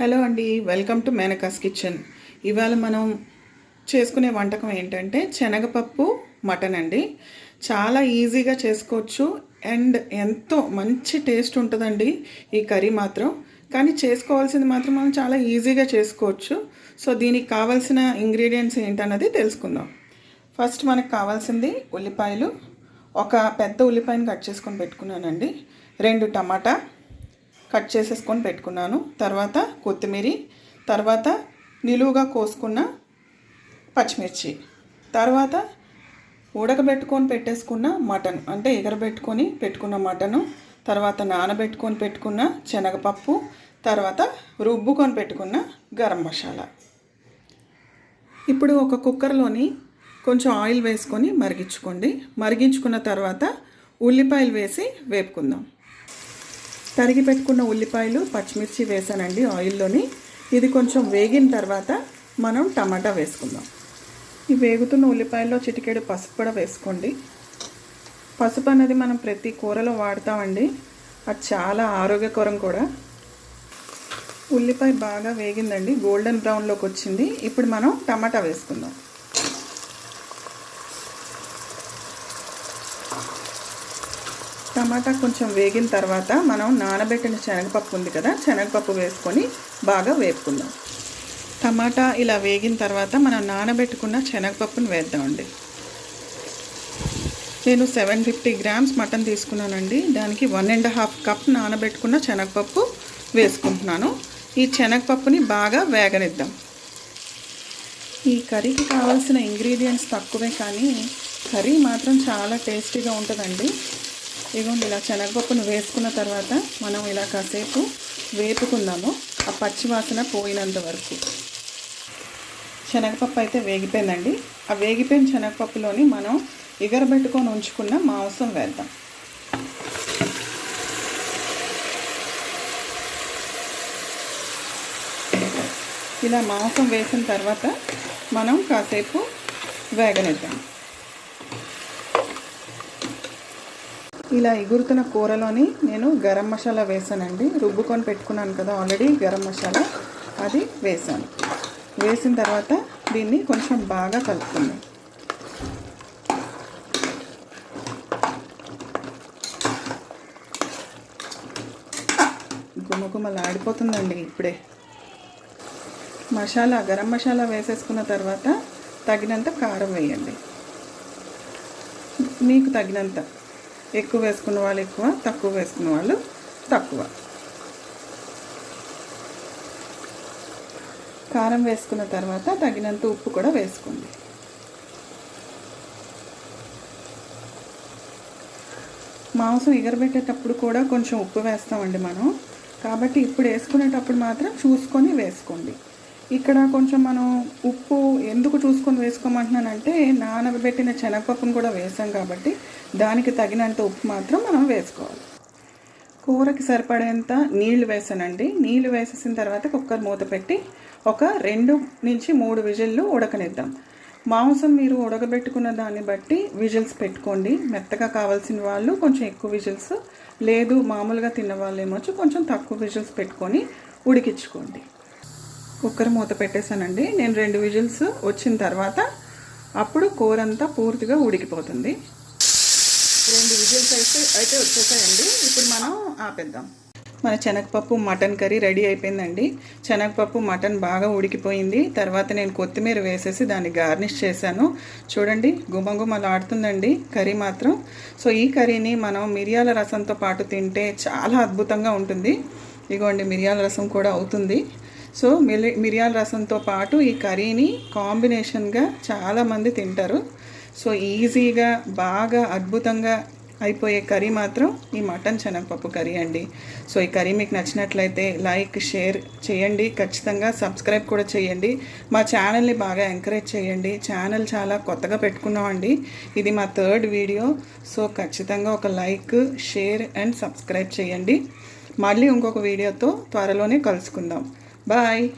Hello అండి, welcome to మేనకాస్ kitchen. ఇవాళ మనం చేసుకునే వంటకం ఏంటంటే శనగపప్పు మటన్ అండి. చాలా ఈజీగా చేసుకోవచ్చు అండ్ ఎంతో మంచి టేస్ట్ ఉంటుందండి ఈ కర్రీ మాత్రం. కానీ చేసుకోవాల్సింది మాత్రం మనం చాలా ఈజీగా చేసుకోవచ్చు. సో దీనికి కావాల్సిన ఇంగ్రీడియంట్స్ ఏంటన్నది తెలుసుకుందాం. ఫస్ట్ మనకు కావాల్సింది ఉల్లిపాయలు. ఒక పెద్ద ఉల్లిపాయను కట్ చేసుకొని పెట్టుకున్నానండి. 2 టమాటా కట్ చేసేసుకొని పెట్టుకున్నాను. తర్వాత కొత్తిమీర, తర్వాత నిలువుగా కోసుకున్న పచ్చిమిర్చి, తర్వాత ఉడకబెట్టుకొని పెట్టేసుకున్న మటన్ అంటే ఎగరబెట్టుకొని పెట్టుకున్న మటను, తర్వాత నానబెట్టుకొని పెట్టుకున్న శనగపప్పు, తర్వాత రుబ్బుకొని పెట్టుకున్న గరం మసాలా. ఇప్పుడు ఒక కుక్కర్లోని కొంచెం ఆయిల్ వేసుకొని మరిగించుకోండి. మరిగించుకున్న తర్వాత ఉల్లిపాయలు వేసి వేపుకుందాం. తరిగి పెట్టుకున్న ఉల్లిపాయలు పచ్చిమిర్చి వేసానండి ఆయిల్లోని. ఇది కొంచెం వేగిన తర్వాత మనం టమాటా వేసుకుందాం. ఈ వేగుతున్న ఉల్లిపాయల్లో చిటికెడు పసుపు కూడా వేసుకోండి. పసుపు అనేది మనం ప్రతి కూరలో వాడతామండి, అది చాలా ఆరోగ్యకరం కూడా. ఉల్లిపాయ బాగా వేగిందండి, గోల్డెన్ బ్రౌన్లోకి వచ్చింది. ఇప్పుడు మనం టమాటా వేసుకుందాం. టమాటా కొంచెం వేగిన తర్వాత మనం నానబెట్టిన శనగపప్పు ఉంది కదా, శనగపప్పు వేసుకొని బాగా వేపుకుందాం. టమాటా ఇలా వేగిన తర్వాత మనం నానబెట్టుకున్న శనగపప్పును వేద్దామండి. నేను 750 గ్రామ్స్ మటన్ తీసుకున్నానండి. దానికి 1.5 కప్ నానబెట్టుకున్న శనగపప్పు వేసుకుంటున్నాను. ఈ శనగపప్పుని బాగా వేగనిద్దాం. ఈ కర్రీకి కావాల్సిన ఇంగ్రీడియంట్స్ తక్కువే, కానీ కర్రీ మాత్రం చాలా టేస్టీగా ఉంటుందండి. ఇదిగోండి, ఇలా శనగపప్పును వేసుకున్న తర్వాత మనం ఇలా కాసేపు వేపుకుందాము, ఆ పచ్చి వాసన పోయినంత వరకు. శనగపప్పు అయితే వేగిపోయిందండి. ఆ వేగిపోయిన శనగపప్పులోని మనం ఎగరబెట్టుకొని ఉంచుకున్న మాంసం వేద్దాం. ఇలా మాంసం వేసిన తర్వాత మనం కాసేపు వేగనిద్దాం. ఇలా ఎగురుతున్న కూరలోని నేను గరం మసాలా వేసానండి. రుబ్బుకొని పెట్టుకున్నాను కదా ఆల్రెడీ గరం మసాలా, అది వేసాను. వేసిన తర్వాత దీన్ని కొంచెం బాగా కలుపుకుందాం. గుమగుమలాడిపోతుందండి ఇప్పుడే. గరం మసాలా వేసేసుకున్న తర్వాత తగినంత కారం వేయండి. మీకు తగినంత, ఎక్కువ వేసుకున్న వాళ్ళు ఎక్కువ, తక్కువ వేసుకున్న వాళ్ళు తక్కువ. కారం వేసుకున్న తర్వాత తగినంత ఉప్పు కూడా వేసుకోండి. మాంసం ఎగరబెట్టేటప్పుడు కూడా కొంచెం ఉప్పు వేస్తామండి మనం, కాబట్టి ఇప్పుడు వేసుకునేటప్పుడు మాత్రం చూసుకొని వేసుకోండి. ఇక్కడ కొంచెం మనం ఉప్పు ఎందుకు చూసుకొని వేసుకోమంటున్నానంటే, నానబెట్టిన శనగపప్పును కూడా వేసాం కాబట్టి దానికి తగినంత ఉప్పు మాత్రం మనం వేసుకోవాలి. కూరకి సరిపడేంత నీళ్లు వేసానండి. నీళ్లు వేసేసిన తర్వాత కుక్కర్ మూత పెట్టి ఒక 2 నుంచి 3 విజిల్లు ఉడకనిద్దాం. మాంసం మీరు ఉడకబెట్టుకున్న దాన్ని బట్టి విజిల్స్ పెట్టుకోండి. మెత్తగా కావాల్సిన వాళ్ళు కొంచెం ఎక్కువ విజిల్స్, లేదు మామూలుగా తిన్న వాళ్ళు ఏమొచ్చు కొంచెం తక్కువ విజిల్స్ పెట్టుకొని ఉడికించుకోండి. కుక్కర్ మూత పెట్టేశానండి. నేను 2 విజిల్స్ వచ్చిన తర్వాత అప్పుడు కూర అంతా పూర్తిగా ఉడికిపోతుంది. 2 విజిల్స్ అయితే వచ్చేసాయండి. ఇప్పుడు మనం ఆపేద్దాం. మన శనగపప్పు మటన్ కర్రీ రెడీ అయిపోయిందండి. శనగపప్పు మటన్ బాగా ఉడికిపోయింది. తర్వాత నేను కొత్తిమీర వేసేసి దాన్ని గార్నిష్ చేశాను. చూడండి, గుమగుమలాడుతుందండి కర్రీ మాత్రం. సో ఈ కర్రీని మనం మిరియాల రసంతో పాటు తింటే చాలా అద్భుతంగా ఉంటుంది. ఇగోండి, మిరియాల రసం కూడా అవుతుంది. సో మిరియాల రసంతో పాటు ఈ కర్రీని కాంబినేషన్గా చాలామంది తింటారు. సో ఈజీగా బాగా అద్భుతంగా అయిపోయే కర్రీ మాత్రం ఈ మటన్ శనగపప్పు కర్రీ అండి. సో ఈ కర్రీ మీకు నచ్చినట్లయితే లైక్, షేర్ చేయండి. ఖచ్చితంగా సబ్స్క్రైబ్ కూడా చేయండి. మా ఛానల్ని బాగా ఎంకరేజ్ చేయండి. ఛానల్ చాలా కొత్తగా పెట్టుకున్నామండి. ఇది మా 3rd వీడియో. సో ఖచ్చితంగా ఒక లైక్, షేర్ అండ్ సబ్స్క్రైబ్ చేయండి. మళ్ళీ ఇంకొక వీడియోతో త్వరలోనే కలుసుకుందాం. బాయ్.